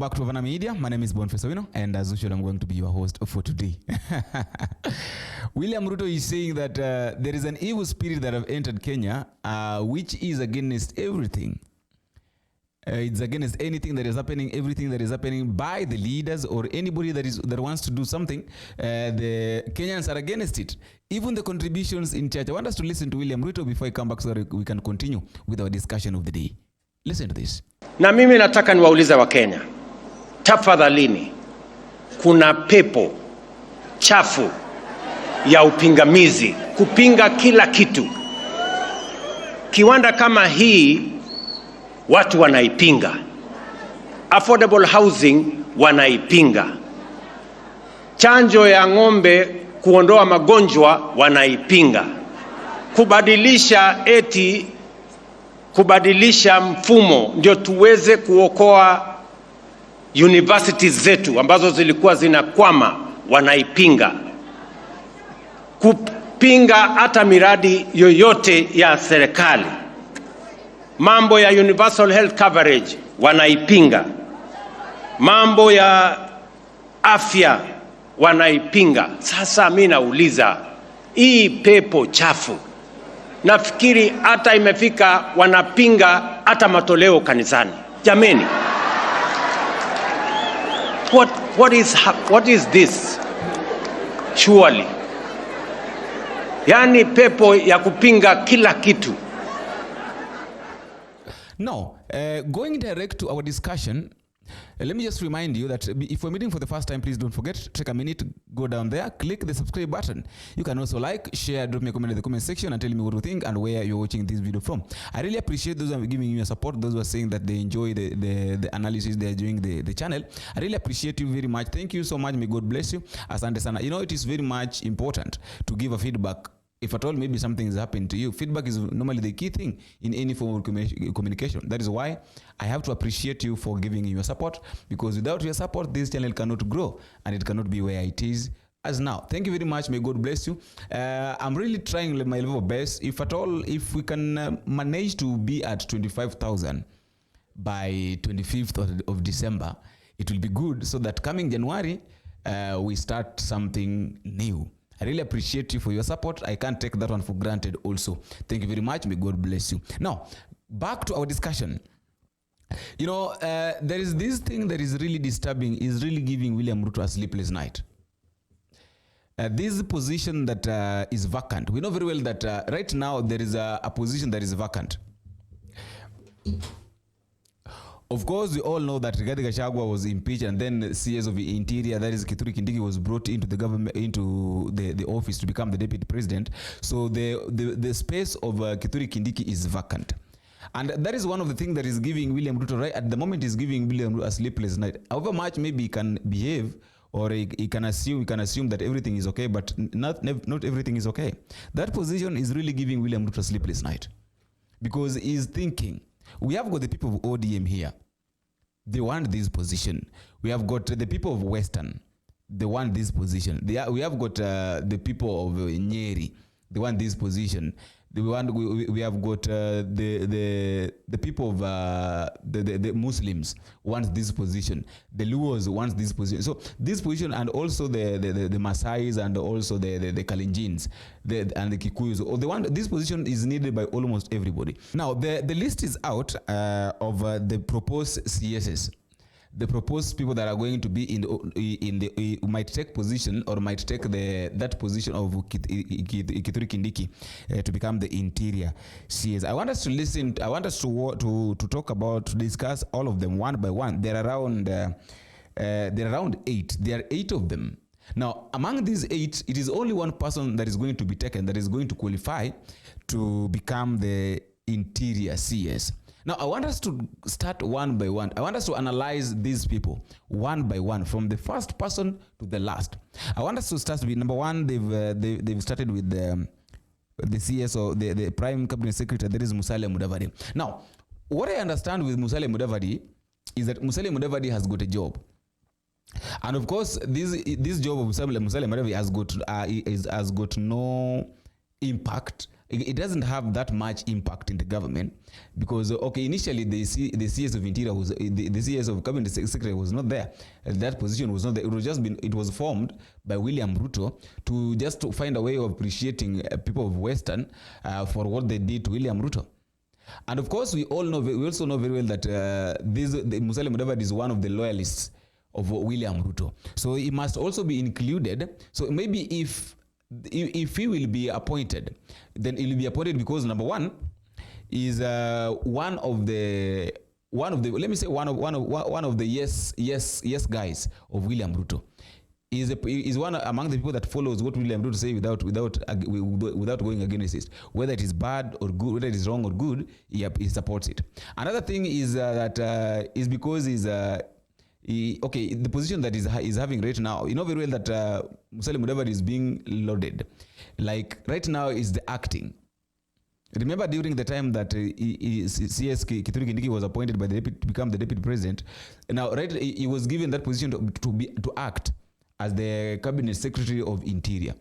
back to Havana Media. My name is Boniface Owino, and as usual, I'm going to be your host for today. William Ruto is saying that there is an evil spirit that have entered Kenya, which is against everything. It's against anything that is happening, everything that is happening by the leaders or anybody that wants to do something. The Kenyans are against it. Even the contributions in church. I want us to listen to William Ruto before I come back so that we can continue with our discussion of the day. Listen to this. Na mimi nataka niwaulize Wakenya, tafadhalini, kuna pepo chafu ya upingamizi kupinga kila kitu. Kiwanda kama hii watu wanaipinga, affordable housing wanaipinga, chanjo ya ng'ombe kuondoa magonjwa wanaipinga, kubadilisha mfumo ndio tuweze kuokoa universities zetu ambazo zilikuwa zinakwama wanaipinga, kupinga hata miradi yoyote ya serikali. Mambo ya universal health coverage wanaipinga, mambo ya afya wanaipinga. Sasa mimi nauliza, hii pepo chafu, nafikiri hata imefika wanapinga hata matoleo kanisani. Jameni, what is this? Surely, yani pepo ya kupinga kila kitu. Now, going direct to our discussion, let me just remind you that if we're meeting for the first time, please don't forget, take a minute, go down there, click the subscribe button. You can also like, share, drop me a comment in the comment section and tell me what you think and where you're watching this video from. I really appreciate those who are giving you your support, those who are saying that they enjoy the analysis, they're enjoying the channel. I really appreciate you very much. Thank you so much. May God bless you. Asante sana. You know, it is very much important to give a feedback. If at all maybe something has happened to you, feedback is normally the key thing in any form of communication. That is why I have to appreciate you for giving your support, because without your support, this channel cannot grow and it cannot be where it is as now. Thank you very much. May God bless you. I'm really trying my level best. If at all, if we can manage to be at 25,000 by 25th of December, it will be good, so that coming January, we start something new. I really appreciate you for your support. I can't take that one for granted also. Thank you very much. May God bless you. Now, back to our discussion. You know, there is this thing that is really disturbing, is really giving William Ruto a sleepless night. This position that is vacant. We know very well that right now there is a position that is vacant. Of course, we all know that Rigathi Gachagua was impeached, and then CS of the Interior, that is Kittu, was brought into the government, into the office to become the deputy president. So the space of Kittu is vacant, and that is one of the things that is giving William Ruto right at the moment, is giving William Ruto a sleepless night. However much maybe he can behave, or he can assume that everything is okay, but not everything is okay. That position is really giving William Ruto a sleepless night, because he's thinking, we have got the people of ODM here. They want this position. We have got the people of Western. They want this position. We have got the people of Nyeri. They want this position. We have got the people of the Muslims want this position. The Luos want this position. So this position, and also the Maasais, and also the Kalenjins, and the Kikuyus, they want this position. Is needed by almost everybody. Now the list is out of the proposed CSs. The proposed people that are going to be in the might take position, or might take that position of Kittu to become the Interior CS. I want us to listen. I want us to talk about, to discuss all of them one by one. There are around 8. There are 8 of them. Now, among these 8, it is only one person that is going to be taken, that is going to qualify to become the Interior CS. Now, I want us to start one by one. I want us to analyze these people one by one, from the first person to the last. I want us to start with number 1. They've started with the CS, or the Prime Cabinet Secretary. That is Musalia Mudavadi. Now, what I understand with Musalia Mudavadi is that Musalia Mudavadi has got a job. And of course, this job of Musalia Mudavadi has got no impact. It doesn't have that much impact in the government because initially the CS of Interior was the CS of Cabinet Secretary was not there. That position was not there. It was formed by William Ruto to find a way of appreciating people of Western for what they did to William Ruto. And of course, we also know very well that Musalia Mudavadi is one of the loyalists of William Ruto. So he must also be included. So maybe if he will be appointed, then he will be appointed because number one is one of the yes guys of William Ruto. Is one among the people that follows what William Ruto say without going against it. Whether it is bad or good, whether it is wrong or good, he supports it. Another thing is that is because the position that is having right now, you know very well that Musalia Mudavadi is being loaded. Like right now is the acting. Remember during the time that CS Kithu Kindiki was appointed by to become the deputy president. Now he was given that position to act as the cabinet secretary of Interior.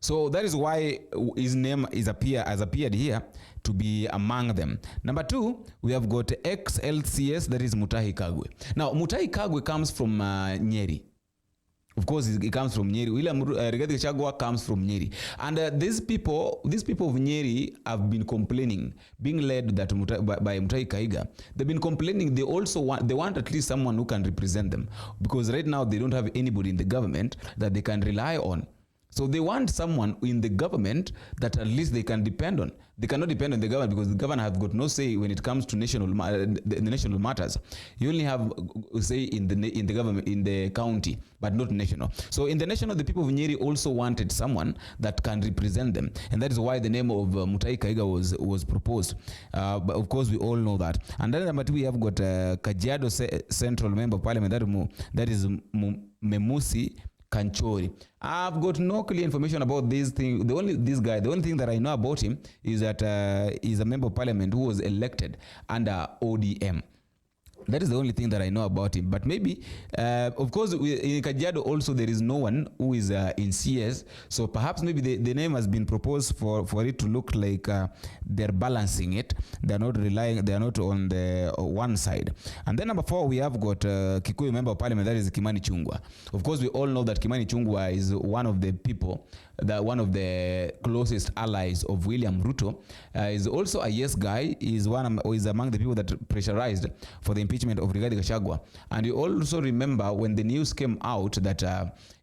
So that is why his name has appeared here to be among them. Number two, we have got ex-LCS, that is Mutahi Kagwe. Now, Mutahi Kagwe comes from Nyeri. Of course, he comes from Nyeri. Rigathi Gachagua comes from Nyeri. And these people of Nyeri have been complaining, being led by Mutahi Kahiga. They've been complaining. They want at least someone who can represent them. Because right now, they don't have anybody in the government that they can rely on. So they want someone in the government that at least they can depend on. They cannot depend on the government because the government have got no say when it comes to national matters. You only have say in the government, in the county, but not national. So in the national, the people of Nyeri also wanted someone that can represent them, and that is why the name of Mutahi Kahiga was proposed. But of course, we all know that. And then number two, we have got Kajiado Central Member of Parliament. That is Memusi Kanchori. I've got no clear information about this thing. The only thing that I know about him is that he's a member of parliament who was elected under ODM. That is the only thing that I know about him. But maybe, of course, in Kajiado also there is no one who is in CS. So perhaps maybe the name has been proposed for it to look like they're balancing it. They're not on the one side. And then number four, we have got Kikuyu Member of Parliament, that is Kimani Chungwa. Of course, we all know that Kimani Chungwa is one of the people, one of the closest allies of William Ruto. Is also a yes guy. Is among the people that pressurized for the impeachment of Rigathi Gachagua. And you also remember when the news came out that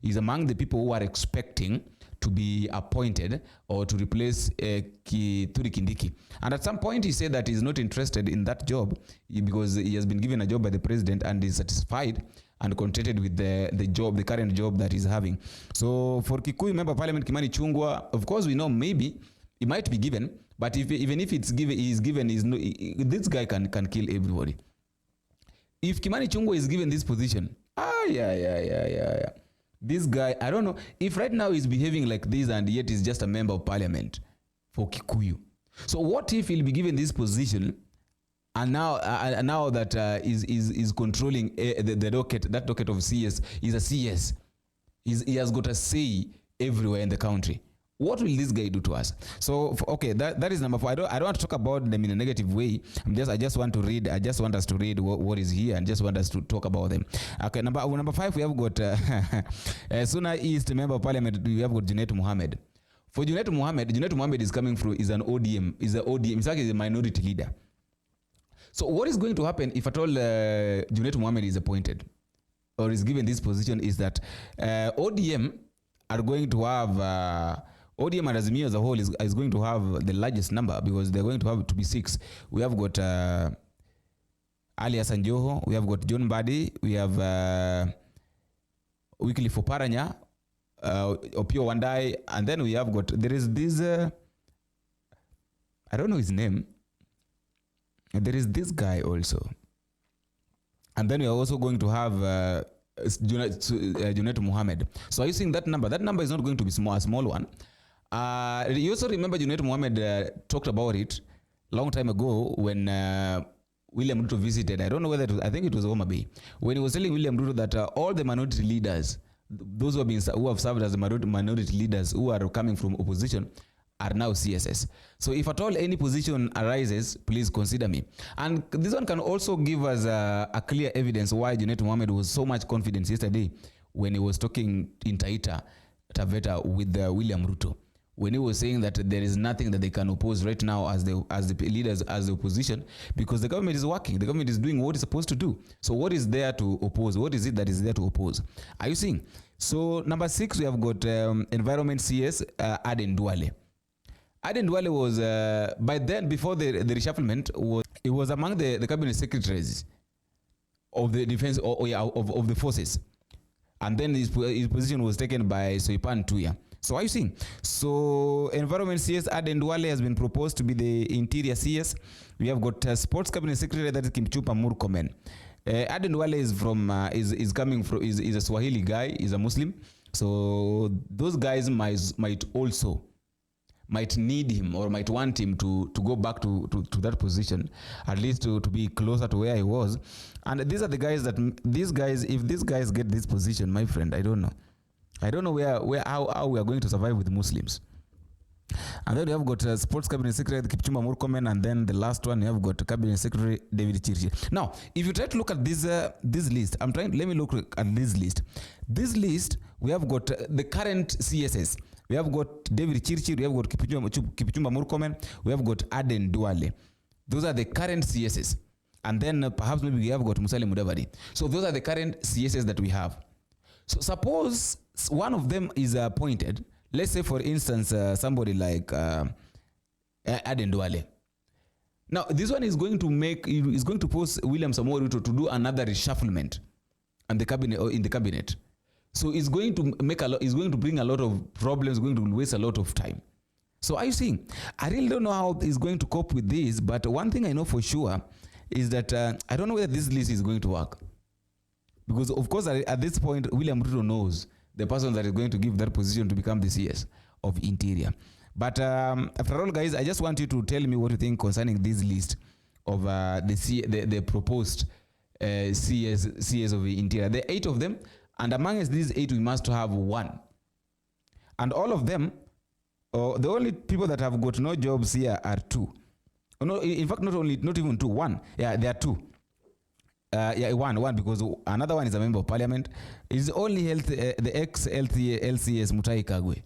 he's among the people who are expecting to be appointed or to replace Kithu Kindiki. And at some point he said that he's not interested in that job because he has been given a job by the president and is satisfied and contented with the current job that he's having. So for Kikuyu Member of Parliament Kimani Chungwa, of course we know maybe it might be given, but even if it's given, this guy can kill everybody. If Kimani Chungwa is given this position, this guy, I don't know if right now he's behaving like this and yet he's just a member of parliament for Kikuyu. So what if he'll be given this position and now that is controlling that docket of CS, is a CS. He has got a say everywhere in the country. What will this guy do to us? So okay, that is number four. I don't want to talk about them in a negative way. I just want us to read what is here and just want us to talk about them. Okay, number five, we have got Suna East Member of Parliament. We have got Junet Mohammed. For Junet Mohammed is coming through, is an ODM, is a minority leader. So what is going to happen if at all Junet Mohammed is appointed or is given this position is that ODM are going to have ODM and Azimio as a whole is going to have the largest number because they're going to have to be 6. We have got Ali Hassan Joho, we have got John Mbadi, we have Wycliffe Oparanya, Opiyo Wandayi, and then we have got, there is this, I don't know his name, there is this guy also. And then we are also going to have Junet Mohammed. So are you seeing that number? That number is not going to be a small one. You also remember Junet Mohammed talked about it long time ago when William Ruto visited. I don't know whether I think it was Homa Bay. When he was telling William Ruto that all the minority leaders, those who have served as minority leaders who are coming from opposition, are now CSS. So if at all any position arises, please consider me. And this one can also give us a clear evidence why Junet Mohammed was so much confident yesterday when he was talking in Taveta with William Ruto, when he was saying that there is nothing that they can oppose right now as the leaders, as the opposition, because the government is working, the government is doing what it's supposed to do. So what is there to oppose? What is it that is there to oppose? Are you seeing? So number 6, we have got environment CS Aden Duale. Aden Duale was by then, before the reshufflement, he was among the cabinet secretaries of the defense of the forces, and then his position was taken by Soipan Tuya. So are you seeing? So environment CS Aden Duale has been proposed to be the interior CS. We have got sports cabinet secretary, that is Kimchupa Murkomen. Aden Duale is from is coming from is a Swahili guy, is a Muslim. So those guys might need him or might want him to go back to that position, at least to be closer to where he was. And these are the guys that if these guys get this position, my friend, I don't know how we are going to survive with Muslims. And then we have got sports cabinet secretary Kipchumba Murkomen, and then the last one we have got cabinet secretary David Chirchir. Now, if you try to look at this list, let me look at this list. This list, we have got the current CSS. We have got David Chirchir, we have got Kipchumba Murkomen, we have got Aden Duale. Those are the current CSS. And then perhaps maybe we have got Musalia Mudavadi. So those are the current CSS that we have. So suppose one of them is appointed. Let's say, for instance, somebody like Aden Duale. Now, this one is going to force William Samoei Ruto to do another reshufflement in the cabinet. So it's going to bring a lot of problems, going to waste a lot of time. So are you seeing? I really don't know how he's going to cope with this, but one thing I know for sure is that I don't know whether this list is going to work. Because, of course, at this point, William Ruto knows the person that is going to give that position to become the CS of Interior. But after all, guys, I just want you to tell me what you think concerning this list of the proposed CS of the Interior. There are 8 of them, and amongst these 8, we must have 1. And all of them, the only people that have got no jobs here are 2. No, in fact, not even 2, 1. Yeah, there are 2. One, because another one is a member of parliament. It's only the ex-LCS Mutai Kagwe.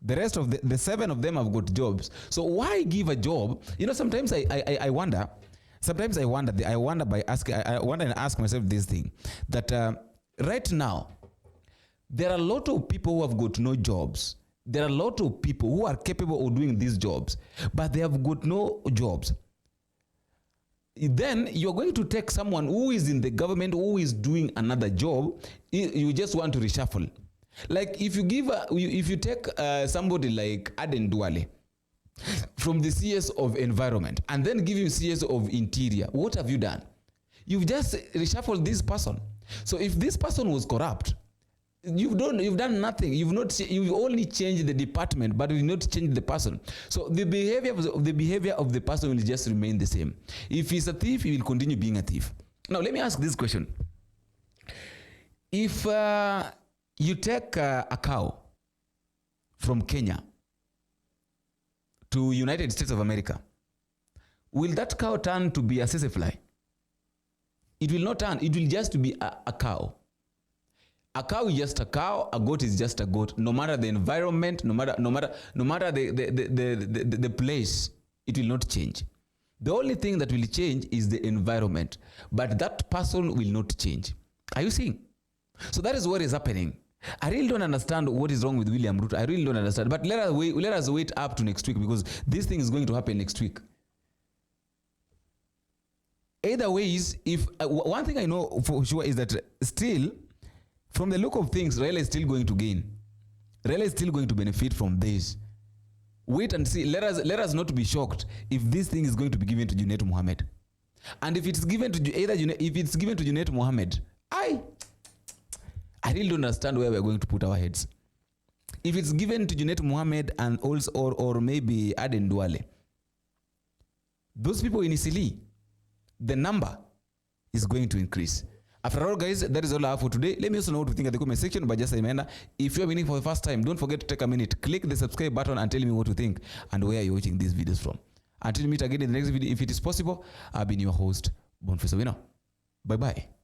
The rest of the 7 of them have got jobs. So why give a job? You know, sometimes I wonder. Sometimes I wonder and ask myself this thing, that right now there are a lot of people who have got no jobs. There are a lot of people who are capable of doing these jobs, but they have got no jobs. Then you're going to take someone who is in the government, who is doing another job. You just want to reshuffle. Like if you take somebody like Aden Duale from the CS of environment and then give him CS of interior, what have you done? You've just reshuffled this person. So if this person was corrupt, you've done nothing. You've only changed the department, but you've not changed the person. So the behavior of the person will just remain the same. If he's a thief, he will continue being a thief. Now let me ask this question: if you take a cow from Kenya to United States of America, will that cow turn to be a sesefly? It will not turn. It will just be a cow. A cow is just a cow. A goat is just a goat. No matter the environment, no matter the place, it will not change. The only thing that will change is the environment, but that person will not change. Are you seeing? So that is what is happening. I really don't understand what is wrong with William Ruto. I really don't understand. But let us wait up to next week, because this thing is going to happen next week. Either ways, if one thing I know for sure is that still, from the look of things, Raila is still going to gain. Raila is still going to benefit from this. Wait and see. Let us not be shocked if this thing is going to be given to Junet Mohammed. And if it's given to Junet Mohammed, I really don't understand where we're going to put our heads. If it's given to Junet Mohammed and also or maybe Aden Duale, those people in Isili, the number is going to increase. After all, guys, that is all I have for today. Let me also know what you think at the comment section. But just a reminder, if you're winning for the first time, don't forget to take a minute, click the subscribe button and tell me what you think and where you're watching these videos from. Until we meet again in the next video, if it is possible, I've been your host, Boniface Owino. Bye-bye.